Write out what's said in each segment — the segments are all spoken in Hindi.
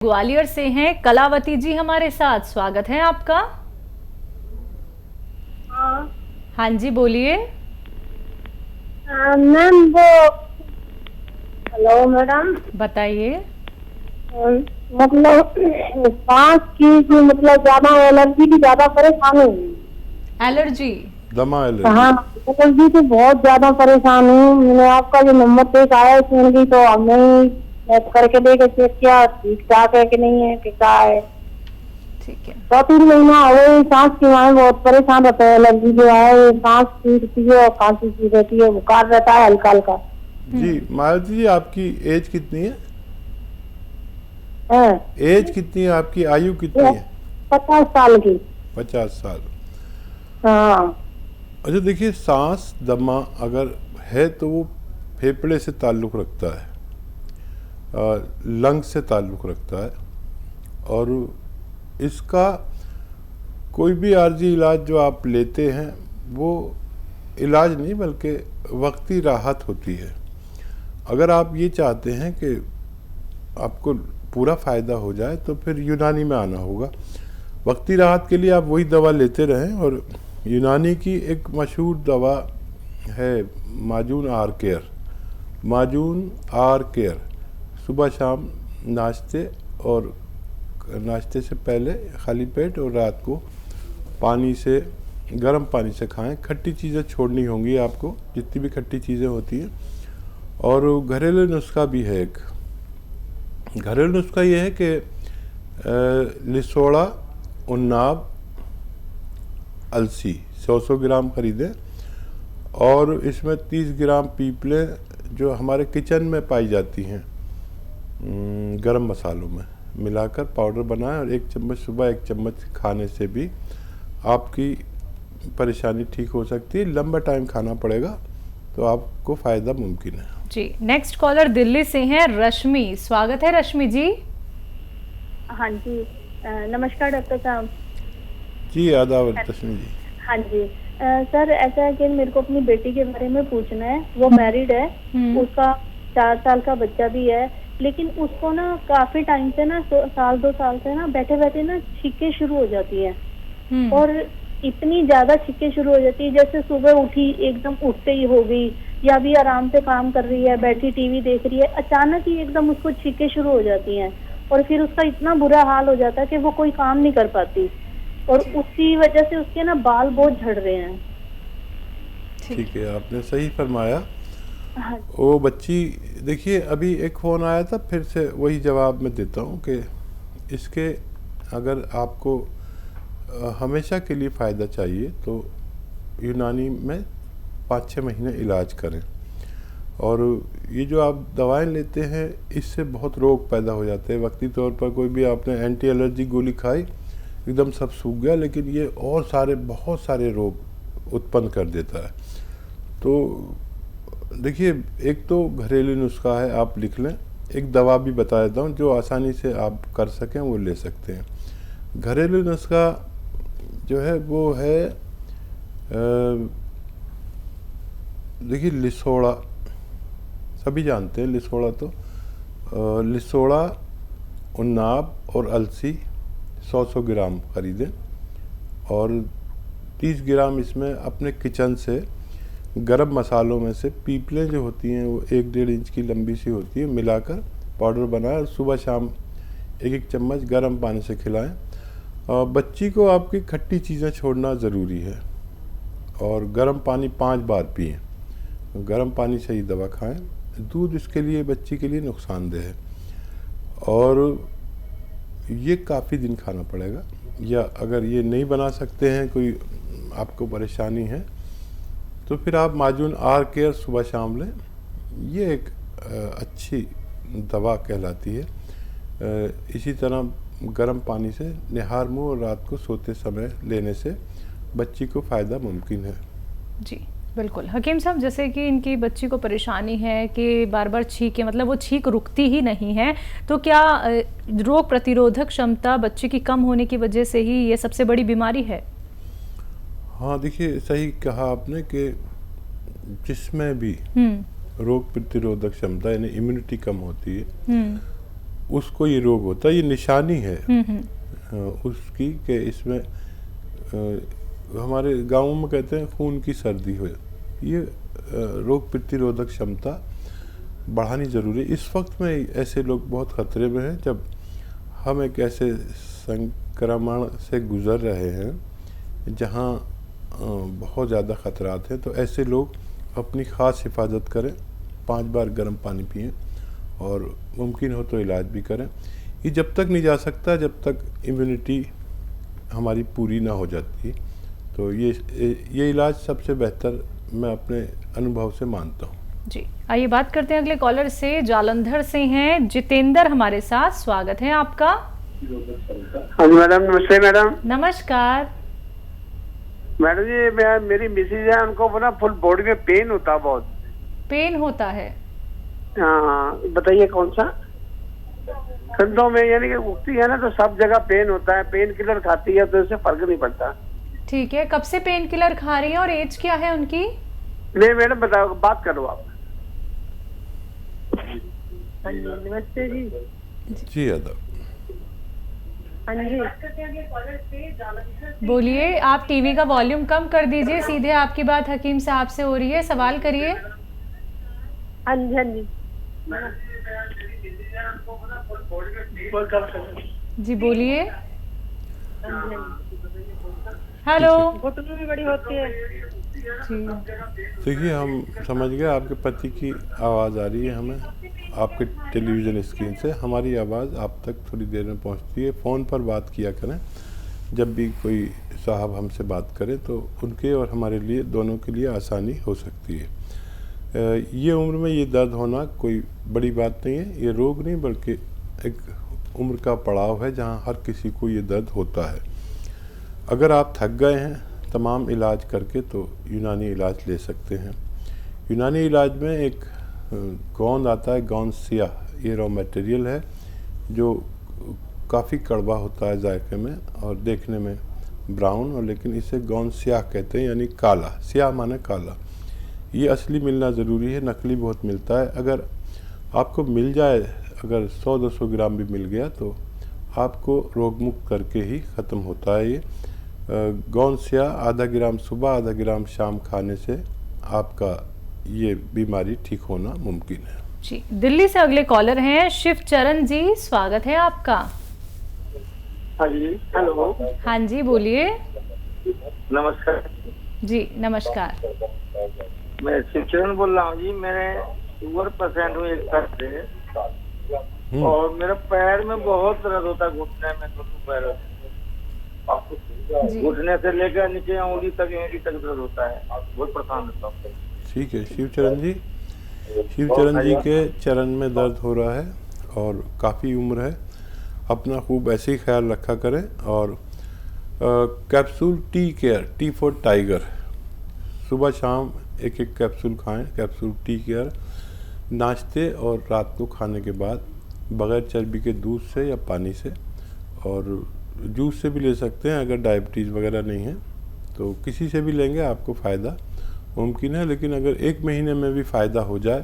ग्वालियर से हैं कलावती जी हमारे साथ। स्वागत है आपका। हाँ जी, बोलिए। मैम वो हेलो मैडम, बताइए। मतलब सांस की जो मतलब ज्यादा एलर्जी की ज्यादा परेशानी है। एलर्जी? दमा एलर्जी। हाँ, एलर्जी से बहुत ज्यादा परेशान हूँ। मैंने आपका जो नंबर देख आया सुन गई तो हमने नेट करके देखे चेक किया, ठीक ठाक है कि नहीं है कि क्या है। ठीक है। 2-3 महीना हो गए, सांस की माए बहुत परेशान रहता है। एलर्जी जो है सांस छूटती है और खांसी सी रहती है, बुखार रहता है हल्का हल्का। जी मालती जी, आपकी एज कितनी है? है एज कितनी है आपकी? आयु कितनी है? 50 साल की। 50 साल। हाँ। अच्छा देखिए, सांस दमा अगर है तो वो फेफड़े से ताल्लुक़ रखता है, लंग से ताल्लुक़ रखता है। और इसका कोई भी आर्जी इलाज जो आप लेते हैं वो इलाज नहीं बल्कि वक्ती राहत होती है। अगर आप ये चाहते हैं कि आपको पूरा फ़ायदा हो जाए तो फिर यूनानी में आना होगा। वक्ती राहत के लिए आप वही दवा लेते रहें। और यूनानी की एक मशहूर दवा है माजून आर केयर। माजून आर केयर सुबह शाम नाश्ते से पहले खाली पेट और रात को गर्म पानी से खाएं। खट्टी चीज़ें छोड़नी होंगी आपको, जितनी भी खट्टी चीज़ें होती हैं। और घरेलू नुस्खा भी है एक। घरेलू नुस्खा ये है कि लिसोड़ा, उन्नाब, अलसी 100 ग्राम खरीदें और इसमें 30 ग्राम पीपलें जो हमारे किचन में पाई जाती हैं गरम मसालों में मिलाकर पाउडर बनाएं। और 1 चम्मच सुबह, 1 चम्मच खाने से भी आपकी परेशानी ठीक हो सकती है। लंबा टाइम खाना पड़ेगा तो आपको फ़ायदा मुमकिन है। जी, नेक्स्ट कॉलर दिल्ली से हैं रश्मि। स्वागत है रश्मि जी। हाँ जी, नमस्कार डॉक्टर साहब। जी आदाब रश्मि जी। हाँ जी, सर ऐसा है कि मेरे को अपनी बेटी के बारे में पूछना है। वो मैरिड है, उसका 4 साल का बच्चा भी है, लेकिन उसको ना काफी टाइम से ना 1-2 साल से ना बैठे बैठे ना छींकें शुरू हो जाती है। और इतनी ज्यादा छींकें शुरू हो जाती है जैसे सुबह उठी एकदम उठते ही हो गई, या भी आराम से काम कर रही है, बैठी टीवी देख रही है, अचानक ही एकदम उसको छींकें शुरू हो जाती हैं। और फिर उसका इतना बुरा हाल हो जाता है कि वो कोई काम नहीं कर पाती, और उसी वजह से उसके ना बाल बहुत झड़ रहे हैं। ठीक है, आपने सही फरमाया। हाँ। वो बच्ची, देखिए अभी एक फ़ोन आया था, फिर से वही जवाब मैं देता हूँ कि इसके अगर आपको हमेशा के लिए फ़ायदा चाहिए तो यूनानी में 5-6 महीने इलाज करें। और ये जो आप दवाएं लेते हैं इससे बहुत रोग पैदा हो जाते हैं। वक्ती तौर पर कोई भी आपने एंटी एलर्जी गोली खाई, एकदम सब सूख गया, लेकिन ये और बहुत सारे रोग उत्पन्न कर देता है। तो देखिए, एक तो घरेलू नुस्खा है, आप लिख लें। एक दवा भी बता देता हूँ जो आसानी से आप कर सकें, वो ले सकते हैं। घरेलू नुस्खा जो है वो है देखिए लिसोड़ा, सभी जानते हैं लिसोड़ा। तो लिसोड़ा, उन्नाब और अलसी 100 ग्राम खरीदें और 30 ग्राम इसमें अपने किचन से गरम मसालों में से पीपलें जो होती हैं वो 1-1.5 इंच की लंबी सी होती है, मिलाकर पाउडर बनाएं और सुबह शाम 1-1 चम्मच गर्म पानी से खिलाएं। बच्ची को आपकी खट्टी चीज़ें छोड़ना ज़रूरी है और गर्म पानी 5 बार पिएं। गर्म पानी से ही दवा खाएं। दूध इसके लिए, बच्ची के लिए नुकसानदेह है और ये काफ़ी दिन खाना पड़ेगा। या अगर ये नहीं बना सकते हैं, कोई आपको परेशानी है, तो फिर आप माजून आर केयर सुबह शाम लें। ये एक अच्छी दवा कहलाती है। इसी तरह गर्म पानी से निहार मुँह और रात को सोते समय लेने से बच्ची को फ़ायदा मुमकिन है। जी बिल्कुल। हकीम साहब, जैसे कि इनकी बच्ची को परेशानी है कि बार बार छींके, मतलब वो छींक रुकती ही नहीं है, तो क्या रोग प्रतिरोधक क्षमता बच्चे की कम होने की वजह से ही ये सबसे बड़ी बीमारी है? हाँ देखिए, सही कहा आपने कि जिसमें भी रोग प्रतिरोधक क्षमता यानी इम्यूनिटी कम होती है उसको ये रोग होता है, ये निशानी है उसकी कि इसमें हमारे गाँव में कहते हैं खून की सर्दी हो। ये रोग प्रतिरोधक क्षमता बढ़ानी ज़रूरी है। इस वक्त में ऐसे लोग बहुत ख़तरे में हैं जब हम एक ऐसे संक्रमण से गुज़र रहे हैं जहाँ बहुत ज़्यादा ख़तरात हैं। तो ऐसे लोग अपनी ख़ास हिफाजत करें, 5 बार गर्म पानी पिएं और मुमकिन हो तो इलाज भी करें। ये जब तक नहीं जा सकता जब तक इम्यूनिटी हमारी पूरी ना हो जाती। तो ये इलाज सबसे बेहतर मैं अपने अनुभव से मानता हूँ। जी, आइए बात करते हैं अगले कॉलर से। जालंधर से हैं जितेंद्र हमारे साथ, स्वागत है आपका। हाँ जी मैडम, नमस्ते मैडम। नमस्कार मैडम जी, मेरी मिसेज है, उनको ना फुल बॉडी में पेन होता है, बहुत पेन होता है। हाँ, बताइए कौन सा? कंधों में, यानी कि उठती है ना तो सब जगह पेन होता है। पेन किलर खाती है तो इससे फर्क नहीं पड़ता। ठीक है, कब से पेन किलर खा रही है और एज क्या है उनकी? नहीं मैडम, बताओ, बात करो आप। नमस्ते जी। जी अदा, हाँ जी, बोलिए, आप टीवी का वॉल्यूम कम कर दीजिए, सीधे आपकी बात हकीम साहब से हो रही है, सवाल करिए। हाँ जी, हाँ जी। जी बोलिए। हेलो। घुटनों भी बड़ी होती है। जी देखिए हम समझ गए आपके पति की आवाज़ आ रही है हमें आपके टेलीविज़न स्क्रीन से। हमारी आवाज़ आप तक थोड़ी देर में पहुंचती है। फ़ोन पर बात किया करें जब भी कोई साहब हमसे बात करे, तो उनके और हमारे लिए, दोनों के लिए आसानी हो सकती है। ये उम्र में ये दर्द होना कोई बड़ी बात नहीं है। ये रोग नहीं बल्कि एक उम्र का पड़ाव है जहाँ हर किसी को ये दर्द होता है। अगर आप थक गए हैं तमाम इलाज करके तो यूनानी इलाज ले सकते हैं। यूनानी इलाज में एक गोंद आता है, गोंद सियाह। ये रॉ मटेरियल है जो काफ़ी कड़वा होता है जायके में और देखने में ब्राउन, और लेकिन इसे गोंद सियाह कहते हैं, यानी काला। सियाह माने काला। ये असली मिलना ज़रूरी है, नकली बहुत मिलता है। अगर आपको मिल जाए, अगर 100-200 ग्राम भी मिल गया तो आपको रोग मुक्त करके ही ख़त्म होता है। ये गोंद सियाह आधा ग्राम सुबह, आधा ग्राम शाम खाने से आपका ये बीमारी ठीक होना मुमकिन है। जी, दिल्ली से अगले कॉलर हैं शिवचरण जी, स्वागत है आपका। हाँ जी, हेलो। हाँ जी, बोलिए। नमस्कार जी नमस्कार। मैं शिवचरण बोल रहा हूँ जी। मेरे शुगर पेशेंट हूँ एक साल से, और मेरे पैर में बहुत दर्द होता है, घुटने में, दोनों पैरों में, घुटने से लेकर नीचे उंगली तक दर्द होता है। बहुत परेशान होता हूँ। ठीक है शिवचरण जी, शिवचरण जी के चरण में दर्द हो रहा है और काफ़ी उम्र है। अपना खूब ऐसे ही ख्याल रखा करें और capsule tea care, T for tiger, सुबह शाम एक कैप्सूल खाएं। कैप्सूल टी केयर नाश्ते और रात को खाने के बाद बग़ैर चर्बी के दूध से या पानी से, और जूस से भी ले सकते हैं अगर डायबिटीज़ वगैरह नहीं है तो किसी से भी लेंगे आपको फ़ायदा मुमकिन है। लेकिन अगर 1 महीने में भी फ़ायदा हो जाए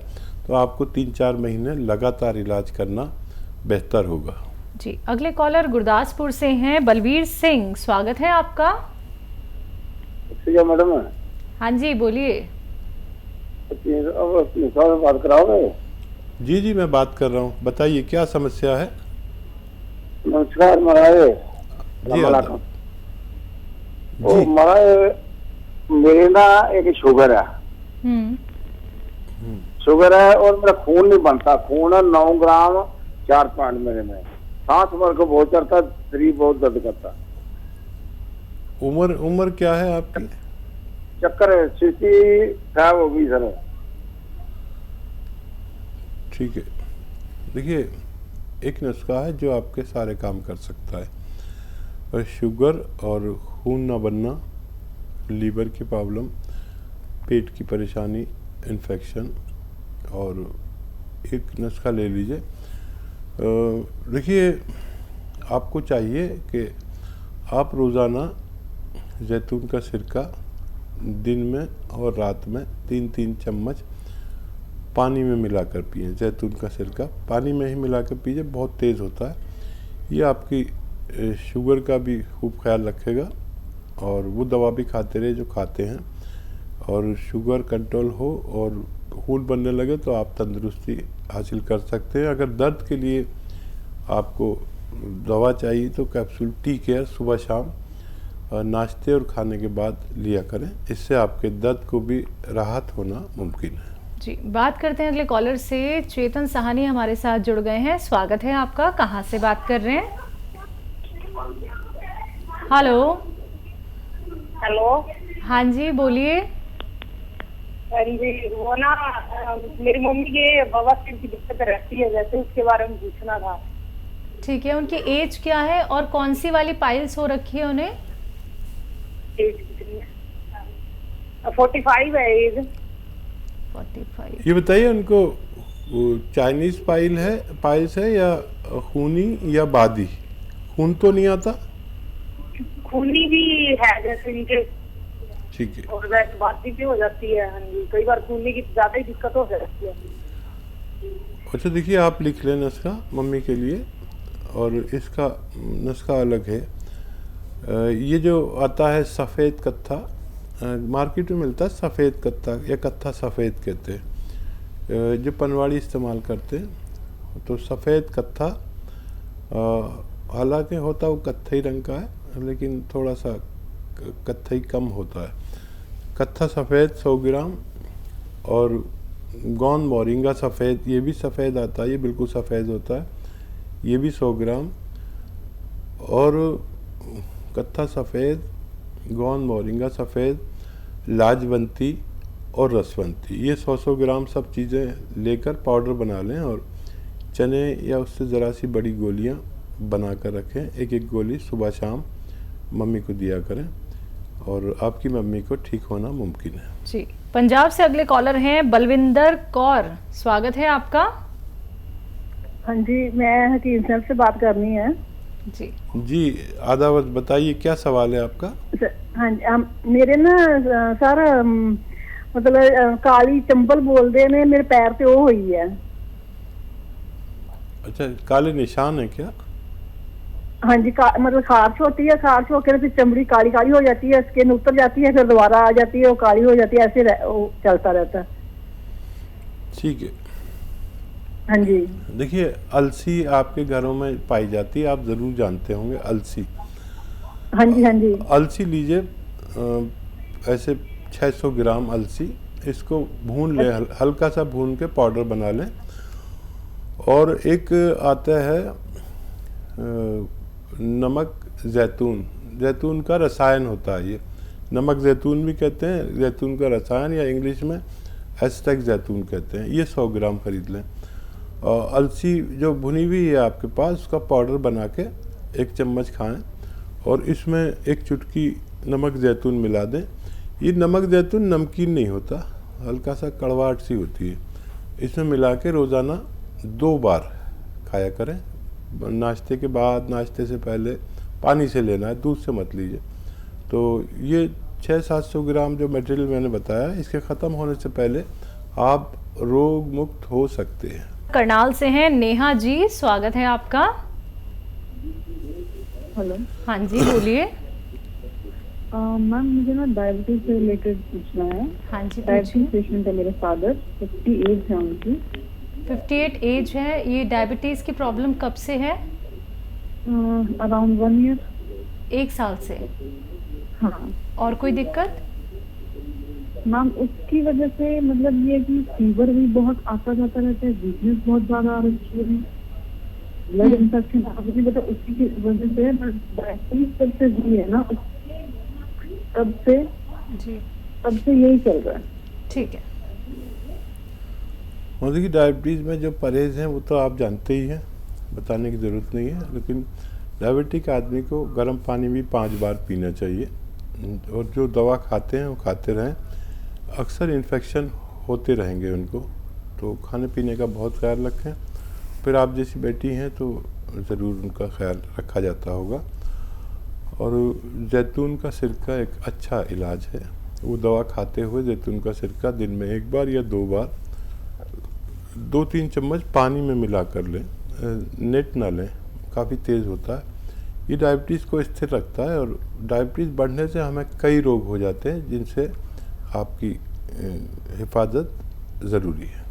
तो आपको 3-4 महीने लगातार इलाज करना बेहतर होगा। जी, अगले कॉलर गुरदासपुर से हैं बलवीर सिंह, स्वागत है आपका। मैडम, हाँ जी, बोलिए। बात कराओगे? जी जी, मैं बात कर रहा हूँ, बताइए क्या समस्या है। नमस्कार महाराज। जी आदाब। जी महाराज, मेरे ना एक शुगर है। शुगर है और मेरा खून नहीं बनता। खून है 9 ग्राम 4 पॉइंट मेरे में। सांस मेरे को बहुत चढ़ता, शरीर बहुत दर्द करता। उम्र क्या है आपकी? चक्कर है, 65 हो गई सर। ठीक है, देखिए एक नुस्खा है जो आपके सारे काम कर सकता है। और शुगर और खून ना बनना, लीवर की प्रॉब्लम, पेट की परेशानी, इन्फेक्शन, और एक नुस्खा ले लीजिए। देखिए आपको चाहिए कि आप रोज़ाना जैतून का सिरका दिन में और रात में 3-3 चम्मच पानी में मिलाकर पिए। जैतून का सिरका पानी में ही मिलाकर पीजिए, बहुत तेज़ होता है। ये आपकी शुगर का भी खूब ख्याल रखेगा और वो दवा भी खाते रहे जो खाते हैं, और शुगर कंट्रोल हो और खून बनने लगे तो आप तंदुरुस्ती हासिल कर सकते हैं। अगर दर्द के लिए आपको दवा चाहिए तो कैप्सूल टी केयर सुबह शाम नाश्ते और खाने के बाद लिया करें, इससे आपके दर्द को भी राहत होना मुमकिन है। जी, बात करते हैं अगले कॉलर से। चेतन साहनी हमारे साथ जुड़ गए हैं, स्वागत है आपका। कहाँ से बात कर रहे हैं? हेलो। हेलो। हाँ जी, बोलिए। जी, वो ना मेरी मम्मी के बवासीर की दिक्कत रहती है, जैसे उसके बारे में पूछना था। ठीक है, उनकी एज क्या है और कौन सी वाली पाइल्स हो रखी है उन्हें? 45 है एज। 45। ये बताइए उनको चाइनीज पाइल्स है या खूनी या बादी? खून तो नहीं आता? खूनी भी है जैसे इनके, ठीक है। और वैसे बादी भी हो जाती है। हाँ जी, कई बार खूनी की ज्यादा ही दिक्कत हो जाती है। अच्छा, देखिए आप लिख लें नुस्खा मम्मी के लिए, और इसका नुस्खा अलग है। ये जो आता है सफ़ेद कत्था, मार्केट में मिलता है सफ़ेद कत्था या कत्था सफ़ेद कहते हैं, जो पनवाड़ी इस्तेमाल करते हैं। तो सफ़ेद कत्था हालांकि होता वो कत्थई रंग का है, लेकिन थोड़ा सा कत्थई कम होता है। कत्था सफ़ेद 100 ग्राम, और गौन मोरिंगा सफ़ेद, ये भी सफ़ेद आता है, ये बिल्कुल सफ़ेद होता है, ये भी 100 ग्राम। और कत्था सफ़ेद, गौन मोरिंगा सफ़ेद, लाजवंती और रसवंती, ये 100 ग्राम सब चीज़ें लेकर पाउडर बना लें, और चने या उससे ज़रा सी बड़ी गोलियां बना कर रखें। एक एक गोली सुबह शाम मम्मी को दिया करें, और आपकी मम्मी को ठीक होना मुमकिन है। जी, पंजाब से अगले कॉलर हैं बलविंदर कौर, स्वागत है आपका। हाँ जी, मैं हकीम साहब से बात करनी है। जी आदावत बताइए, क्या सवाल है आपका? हाँ जी, मेरे ना सर मतलब काली चंबल बोलते ने, मेरे पैर पे वो हुई है। अच्छा, काले निशान है क्या? हाँ जी, मतलब खारिश होती है, खारिश होकर फिर चमड़ी काली काली हो जाती है, स्किन उतर जाती है, फिर दोबारा आ जाती है, वो काली हो जाती है, ऐसे वो चलता रहता है। ठीक है। हाँ जी। देखिए, अलसी आपके घरों में पाई जाती है, आप ज़रूर जानते होंगे अलसी। हाँ जी, हाँ जी। अलसी लीजिए, ऐसे 600 ग्राम अलसी, इसको भून लें, हल्का सा भून के पाउडर बना लें। और एक आता है नमक जैतून का रसायन होता है, ये नमक जैतून भी कहते हैं, जैतून का रसायन, या इंग्लिश में एस्टेक जैतून कहते हैं, ये 100 ग्राम खरीद लें। और अलसी जो भुनी हुई है आपके पास, उसका पाउडर बना के 1 चम्मच खाएं, और इसमें 1 चुटकी नमक जैतून मिला दें। ये नमक जैतून नमकीन नहीं होता, हल्का सा कड़वाहट सी होती है। इसमें मिला के रोज़ाना 2 बार खाया करें, नाश्ते के बाद, नाश्ते से पहले पानी से लेना है, दूध से मत लीजिए। तो ये 600-700 ग्राम जो मटेरियल मैंने बताया, इसके ख़त्म होने से पहले आप रोग मुक्त हो सकते हैं। करनाल से हैं नेहा जी, स्वागत है आपका। हेलो। हाँ जी, बोलिए। मैम, मुझे ना डायबिटीज से रिलेटेड पूछना है। हाँ जी, डायबिटीज पेशेंट है मेरे फादर, 50 एज है उनकी। 58 एज है। ये डायबिटीज की प्रॉब्लम कब से है? Around 1 year. 1 साल से? हाँ। और कोई दिक्कत? मैम, उसकी वजह से मतलब ये कि फीवर भी बहुत आता जाता रहता है, वीकनेस बहुत ज्यादा आ रही है, ब्लड इन्फेक्शन आपने बता, उसी की वजह से डायबिटीज तब से हुई है ना, तब से यही चल रहा है। ठीक है। और देखिए, डायबिटीज़ में जो परहेज़ हैं वो तो आप जानते ही हैं, बताने की ज़रूरत नहीं है, लेकिन डायबिटिक आदमी को गर्म पानी भी 5 बार पीना चाहिए, और जो दवा खाते हैं वो खाते रहें। अक्सर इन्फेक्शन होते रहेंगे उनको, तो खाने पीने का बहुत ख्याल रखें। फिर आप जैसी बेटी हैं तो ज़रूर उनका ख्याल रखा जाता होगा। और जैतून का सिरका एक अच्छा इलाज है, वो दवा खाते हुए जैतून का सिरका दिन में 1 बार या 2 बार 2-3 चम्मच पानी में मिला कर लें, नेट ना लें, काफ़ी तेज़ होता है। ये डायबिटीज़ को स्थिर रखता है और डायबिटीज़ बढ़ने से हमें कई रोग हो जाते हैं जिनसे आपकी हिफाजत ज़रूरी है।